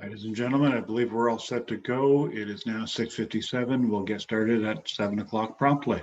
Ladies and gentlemen, I believe we're all set to go. It is now 6:57. We'll get started at 7 o'clock promptly.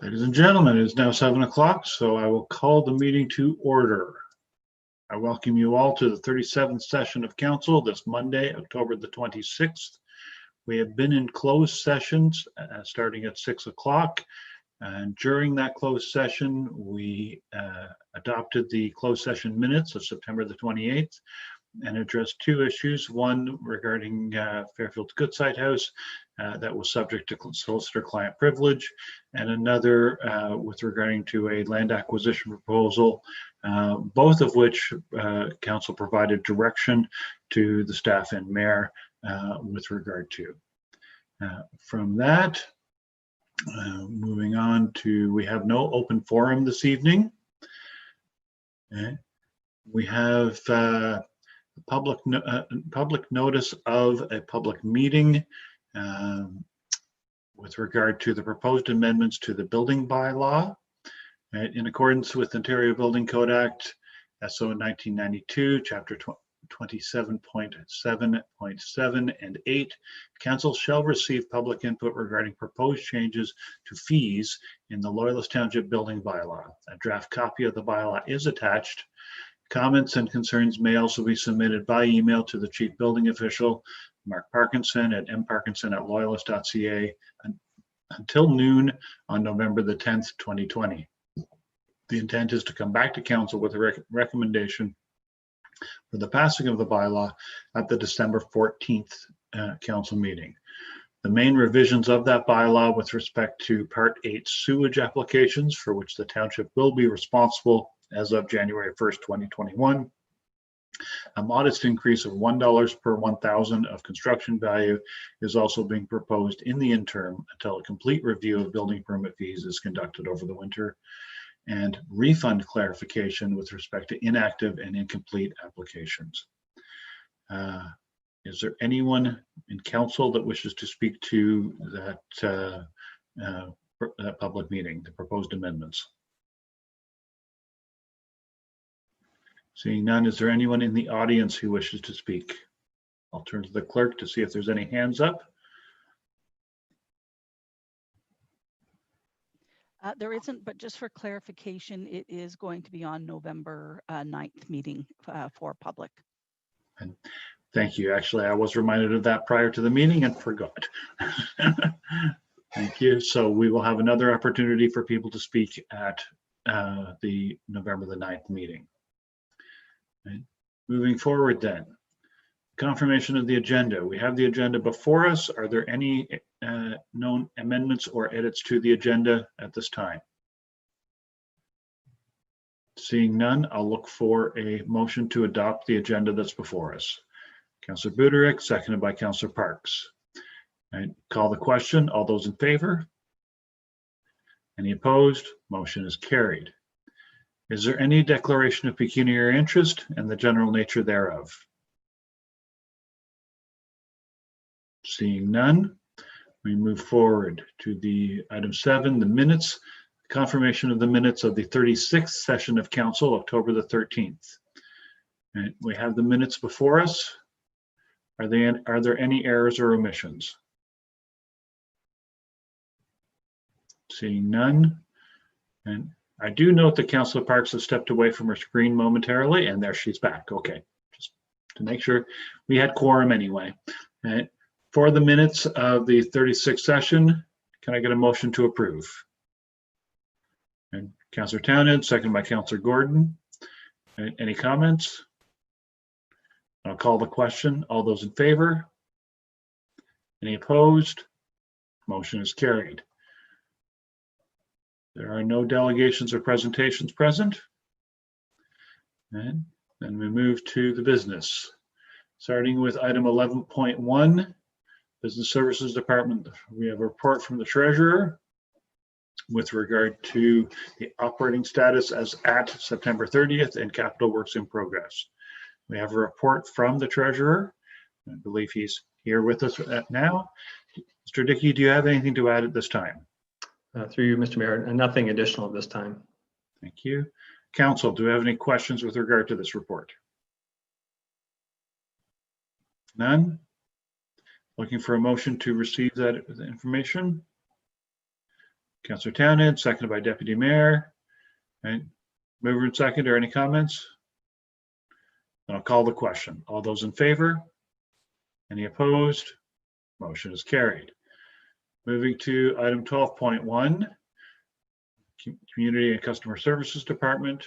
Ladies and gentlemen, it is now 7 o'clock, so I will call the meeting to order. I welcome you all to the 37th session of council this Monday, October the 26th. We have been in closed sessions starting at 6 o'clock. And during that closed session, we adopted the closed session minutes of September the 28th and addressed two issues. One regarding Fairfield's Goodside House that was subject to solicitor-client privilege, and another with regarding to a land acquisition proposal, both of which council provided direction to the staff and mayor with regard to. From that, moving on to, we have no open forum this evening. We have public notice of a public meeting with regard to the proposed amendments to the building bylaw. In accordance with Ontario Building Code Act, SO 1992, Chapter 27.7.7 and 8, council shall receive public input regarding proposed changes to fees in the Loyalist Township building bylaw. A draft copy of the bylaw is attached. Comments and concerns may also be submitted by email to the chief building official, Mark Parkinson, at mparkinson@loyalist.ca until noon on November the 10th, 2020. The intent is to come back to council with a recommendation for the passing of the bylaw at the December 14th council meeting. The main revisions of that bylaw with respect to Part 8 sewage applications, for which the township will be responsible as of January 1st, 2021. A modest increase of $1 per 1,000 of construction value is also being proposed in the interim until a complete review of building permit fees is conducted over the winter, and refund clarification with respect to inactive and incomplete applications. Is there anyone in council that wishes to speak to that public meeting, the proposed amendments? Seeing none, is there anyone in the audience who wishes to speak? I'll turn to the clerk to see if there's any hands up. There isn't, but just for clarification, it is going to be on November 9th meeting for public. And thank you. Actually, I was reminded of that prior to the meeting and forgot. Thank you. So we will have another opportunity for people to speak at the November the 9th meeting. Right. Moving forward then, confirmation of the agenda. We have the agenda before us. Are there any known amendments or edits to the agenda at this time? Seeing none, I'll look for a motion to adopt the agenda that's before us. Councillor Buderick, seconded by Councillor Parks. I call the question. All those in favor? Any opposed? Motion is carried. Is there any declaration of pecuniary interest and the general nature thereof? Seeing none, we move forward to the item 7, the minutes, confirmation of the minutes of the 36th session of council, October the 13th. And we have the minutes before us. Are there any errors or omissions? Seeing none. And I do note that Councillor Parks has stepped away from her screen momentarily, and there she's back. Okay, just to make sure we had quorum anyway. And for the minutes of the 36th session, can I get a motion to approve? And Councillor Townend, second by Councillor Gordon. Any comments? I'll call the question. All those in favor? Any opposed? Motion is carried. There are no delegations or presentations present. And then we move to the business. Starting with item 11.1, Business Services Department. We have a report from the Treasurer with regard to the operating status as at September 30th and capital works in progress. We have a report from the Treasurer. I believe he's here with us now. Mr. Dickey, do you have anything to add at this time? Through you, Mr. Mayor, and nothing additional at this time. Thank you. Council, do we have any questions with regard to this report? None? Looking for a motion to receive that information. Councillor Townend, seconded by Deputy Mayor. Right. Mover and second, or any comments? I'll call the question. All those in favor? Any opposed? Motion is carried. Moving to item 12.1, Community and Customer Services Department.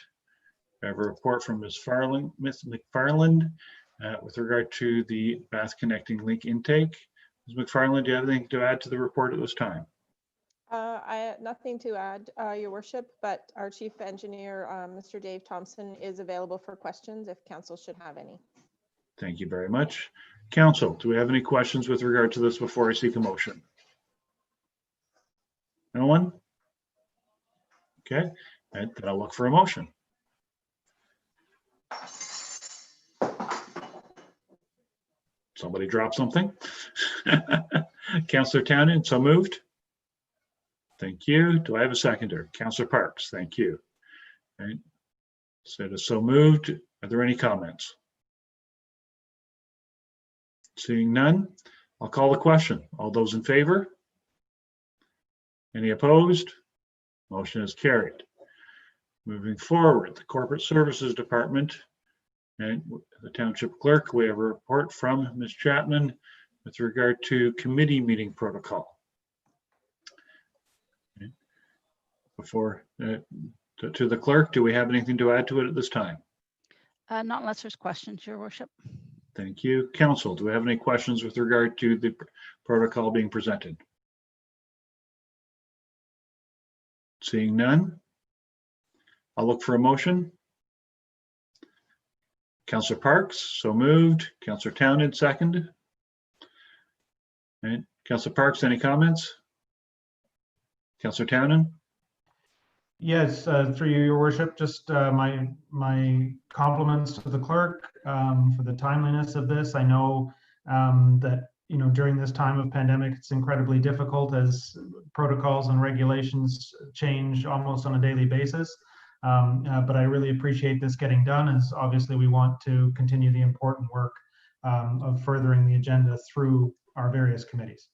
I have a report from Ms. McFarland with regard to the Bath Connecting Link intake. Ms. McFarland, do you have anything to add to the report at this time? I have nothing to add, Your Worship, but our Chief Engineer, Mr. Dave Thompson, is available for questions if Council should have any. Thank you very much. Council, do we have any questions with regard to this before I seek a motion? No one? Okay, then I'll look for a motion. Somebody drop something? Councillor Townend, so moved. Thank you. Do I have a seconder? Councillor Parks, thank you. Right. So it is so moved. Are there any comments? Seeing none, I'll call the question. All those in favor? Any opposed? Motion is carried. Moving forward, the Corporate Services Department and the Township Clerk, we have a report from Ms. Chapman with regard to committee meeting protocol. Okay. Before to the clerk, do we have anything to add to it at this time? Not unless there's questions, Your Worship. Thank you. Council, do we have any questions with regard to the protocol being presented? Seeing none, I'll look for a motion. Councillor Parks, so moved. Councillor Townend, second. Right. Councillor Parks, any comments? Councillor Townend? Yes, through you, Your Worship, just my compliments to the clerk for the timeliness of this. I know that during this time of pandemic, it's incredibly difficult as protocols and regulations change almost on a daily basis. But I really appreciate this getting done, as obviously we want to continue the important work of furthering the agenda through our various committees.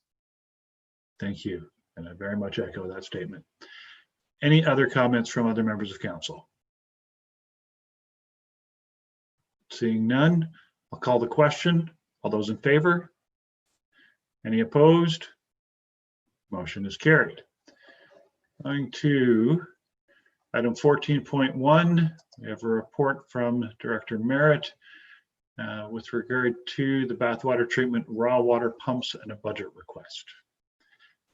Thank you, and I very much echo that statement. Any other comments from other members of council? Seeing none, I'll call the question. All those in favor? Any opposed? Motion is carried. Going to item 14.1, we have a report from Director Merritt with regard to the bathwater treatment raw water pumps and a budget request.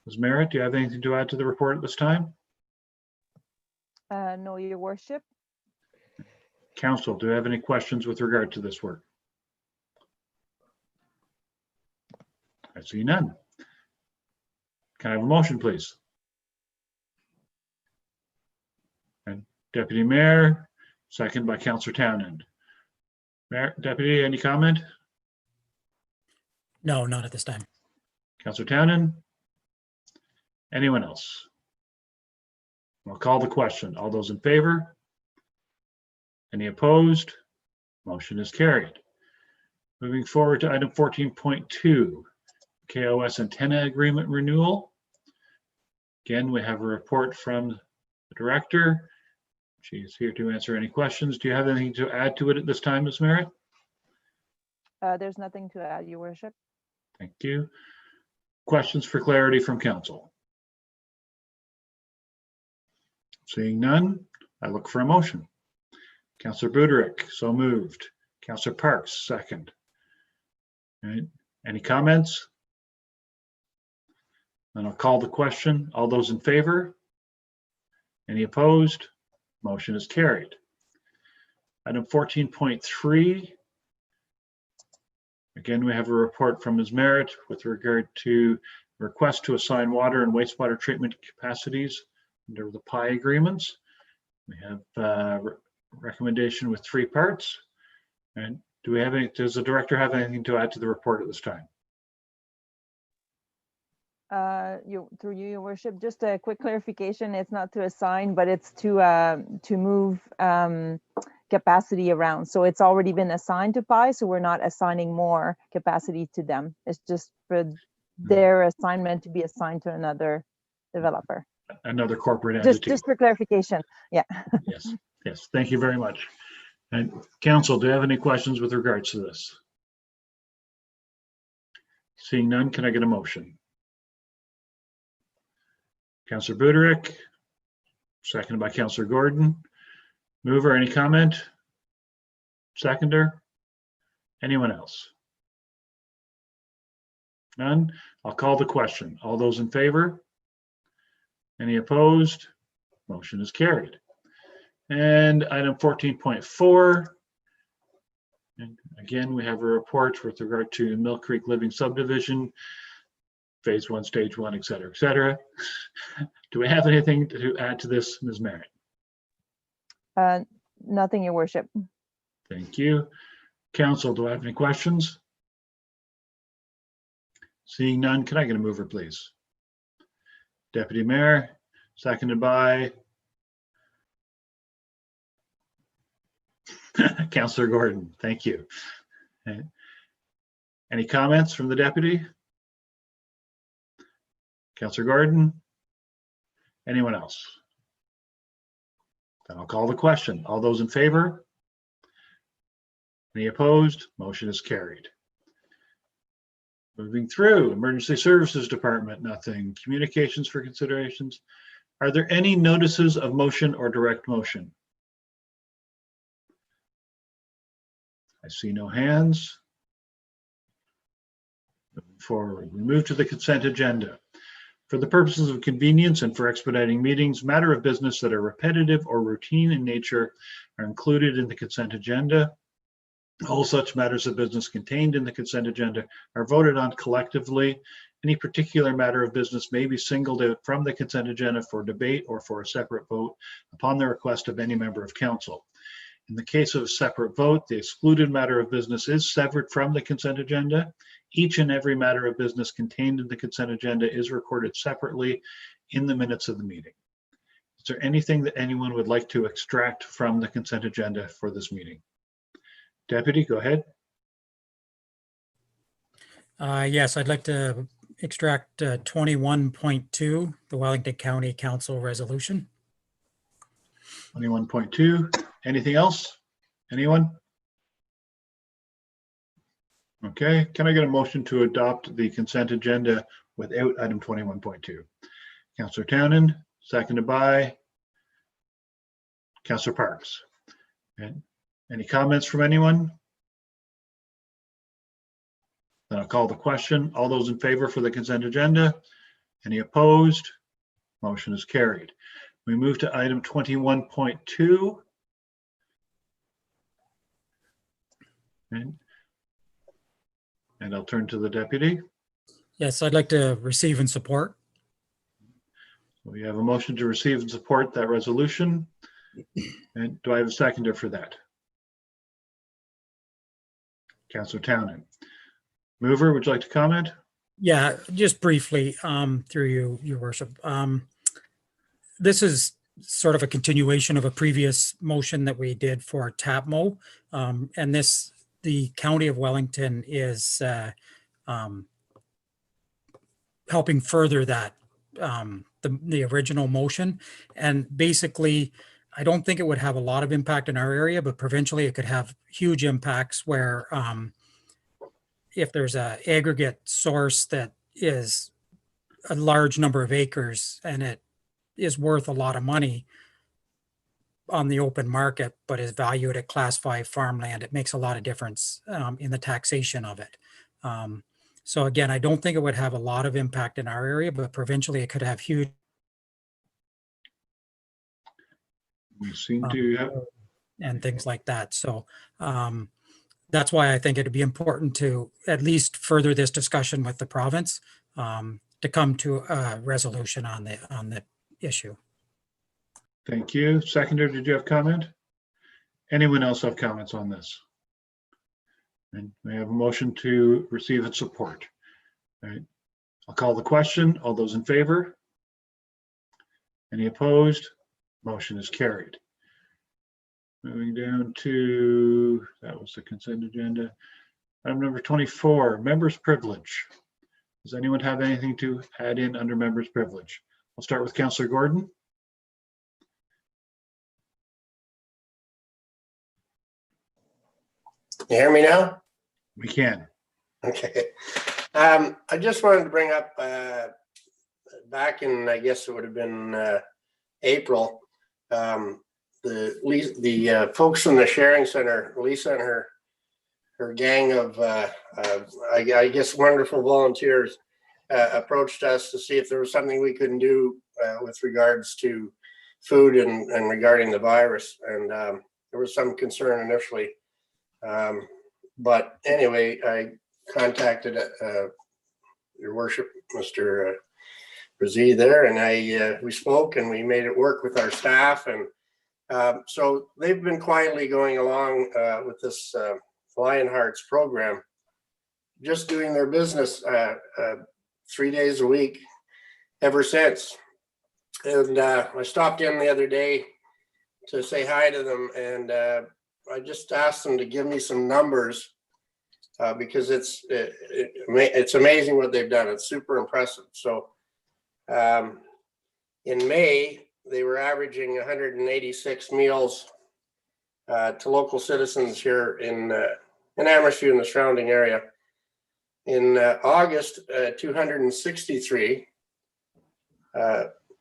Ms. Merritt, do you have anything to add to the report at this time? No, your worship. Council, do you have any questions with regard to this work? I see none. Can I have a motion, please? And Deputy Mayor, second by Councillor Townend. Mayor, Deputy, any comment? No, not at this time. Councillor Townend? Anyone else? I'll call the question. All those in favor? Any opposed? Motion is carried. Moving forward to item 14.2, KOS antenna agreement renewal. Again, we have a report from the director. She is here to answer any questions. Do you have anything to add to it at this time, Ms. Merritt? There's nothing to add, your worship. Thank you. Questions for clarity from council? Seeing none, I look for a motion. Councillor Buderick, so moved. Councillor Parks, second. All right. Any comments? Then I'll call the question. All those in favor? Any opposed? Motion is carried. Item 14.3. Again, we have a report from Ms. Merritt with regard to request to assign water and wastewater treatment capacities under the PI agreements. We have recommendation with 3 parts. And do we have any, does the director have anything to add to the report at this time? Through you, your worship, just a quick clarification. It's not to assign, but it's to move capacity around. So it's already been assigned to PI, so we're not assigning more capacity to them. It's just for their assignment to be assigned to another developer. Another corporate entity. Just for clarification. Yeah. Yes, yes. Thank you very much. And council, do you have any questions with regards to this? Seeing none, can I get a motion? Councillor Buderick, seconded by Councillor Gordon. Mover, any comment? Seconder? Anyone else? None? I'll call the question. All those in favor? Any opposed? Motion is carried. And item 14.4. And again, we have a report with regard to Mill Creek Living Subdivision, phase 1, stage 1, et cetera, et cetera. Do we have anything to add to this, Ms. Merritt? Nothing, your worship. Thank you. Council, do I have any questions? Seeing none, can I get a mover, please? Deputy Mayor, seconded by Councillor Gordon. Thank you. Any comments from the deputy? Councillor Gordon? Anyone else? Then I'll call the question. All those in favor? Any opposed? Motion is carried. Moving through, Emergency Services Department, nothing. Communications for considerations. Are there any notices of motion or direct motion? I see no hands. Moving forward, we move to the consent agenda. For the purposes of convenience and for expediting meetings, matter of business that are repetitive or routine in nature are included in the consent agenda. All such matters of business contained in the consent agenda are voted on collectively. Any particular matter of business may be singled out from the consent agenda for debate or for a separate vote upon the request of any member of council. In the case of a separate vote, the excluded matter of business is severed from the consent agenda. Each and every matter of business contained in the consent agenda is recorded separately in the minutes of the meeting. Is there anything that anyone would like to extract from the consent agenda for this meeting? Deputy, go ahead. Yes, I'd like to extract 21.2, the Wellington County Council resolution. 21.2. Anything else? Anyone? Okay, can I get a motion to adopt the consent agenda without item 21.2? Councillor Townend, seconded by Councillor Parks. And any comments from anyone? Then I'll call the question. All those in favor for the consent agenda? Any opposed? Motion is carried. We move to item 21.2. And I'll turn to the deputy. Yes, I'd like to receive and support. We have a motion to receive and support that resolution. And do I have a seconder for that? Councillor Townend. Mover, would you like to comment? Yeah, just briefly, through you, Your Worship. This is sort of a continuation of a previous motion that we did for TAPMO. And this, the County of Wellington is helping further that, the original motion. And basically, I don't think it would have a lot of impact in our area, but provincially it could have huge impacts where if there's a aggregate source that is a large number of acres and it is worth a lot of money on the open market, but is valued at class 5 farmland, it makes a lot of difference in the taxation of it. So again, I don't think it would have a lot of impact in our area, but provincially it could have huge. We seem to have. And things like that. So that's why I think it'd be important to at least further this discussion with the province to come to a resolution on the issue. Thank you. Seconder, did you have comment? Anyone else have comments on this? And we have a motion to receive and support. All right. I'll call the question. All those in favor? Any opposed? Motion is carried. Moving down to, that was the consent agenda. Item number 24, members' privilege. Does anyone have anything to add in under members' privilege? I'll start with Councillor Gordon. You hear me now? We can. Okay. I just wanted to bring up back in, I guess it would have been April, the folks from the sharing center, Lisa and her gang of I guess wonderful volunteers approached us to see if there was something we couldn't do with regards to food and regarding the virus. And there was some concern initially. But anyway, I contacted Your Worship, Mr. Brzee there, and we spoke and we made it work with our staff. And so they've been quietly going along with this Lionhearts program, just doing their business 3 days a week ever since. And I stopped in the other day to say hi to them, and I just asked them to give me some numbers because it's amazing what they've done. It's super impressive. So in May, they were averaging 186 meals to local citizens here in Amherst and the surrounding area. In August, 263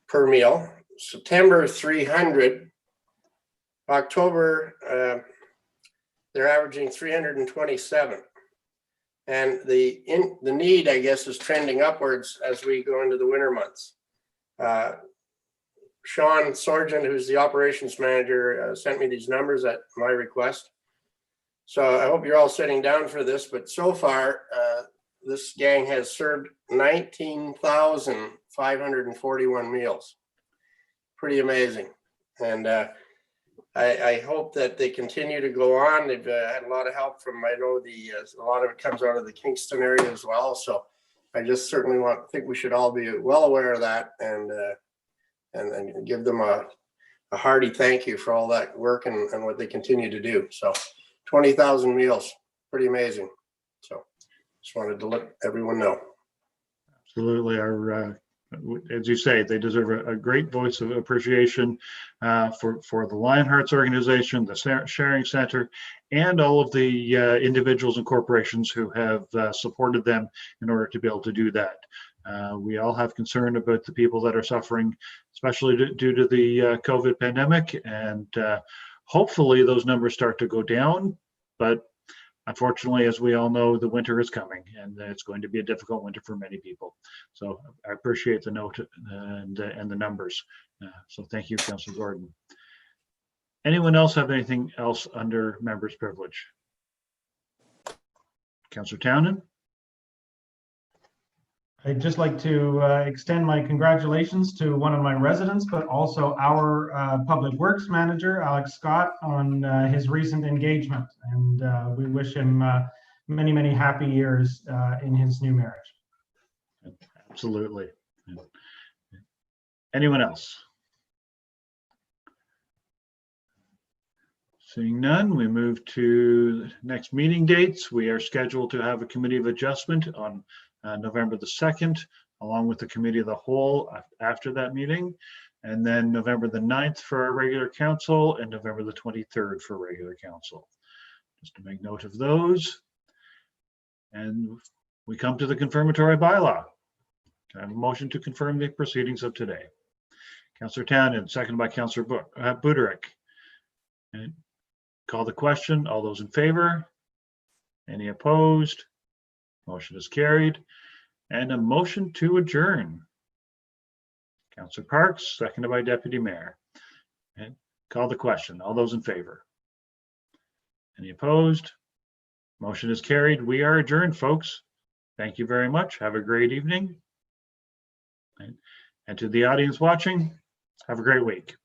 per meal. September, 300. October, they're averaging 327. And the need, I guess, is trending upwards as we go into the winter months. Sean Sorgen, who's the operations manager, sent me these numbers at my request. So I hope you're all sitting down for this, but so far, this gang has served 19,541 meals. Pretty amazing. And I hope that they continue to go on. They've had a lot of help from, I know a lot of it comes out of the Kingston area as well. So I just certainly think we should all be well aware of that and give them a hearty thank you for all that work and what they continue to do. So 20,000 meals, pretty amazing. So just wanted to let everyone know. Absolutely. Our as you say, they deserve a great voice of appreciation for the Lionhearts organization, the Sharing Center, and all of the individuals and corporations who have supported them in order to be able to do that. We all have concern about the people that are suffering, especially due to the COVID pandemic, and hopefully those numbers start to go down. But unfortunately, as we all know, the winter is coming, and it's going to be a difficult winter for many people. So I appreciate the note and the numbers. So thank you, Councillor Gordon. Anyone else have anything else under members' privilege? Councillor Townend? I'd just like to extend my congratulations to one of my residents, but also our Public Works Manager, Alex Scott, on his recent engagement. And we wish him many, many happy years in his new marriage. Absolutely. Anyone else? Seeing none, we move to next meeting dates. We are scheduled to have a committee of adjustment on November the 2nd, along with the committee of the whole after that meeting. And then November the 9th for our regular council and November the 23rd for regular council. Just to make note of those. And we come to the confirmatory bylaw. Can I have a motion to confirm the proceedings of today? Councillor Townend, seconded by Councillor Buderick. And call the question. All those in favor? Any opposed? Motion is carried. And a motion to adjourn. Councillor Parks, seconded by Deputy Mayor. And call the question. All those in favor? Any opposed? Motion is carried. We are adjourned, folks. Thank you very much. Have a great evening. And to the audience watching, have a great week.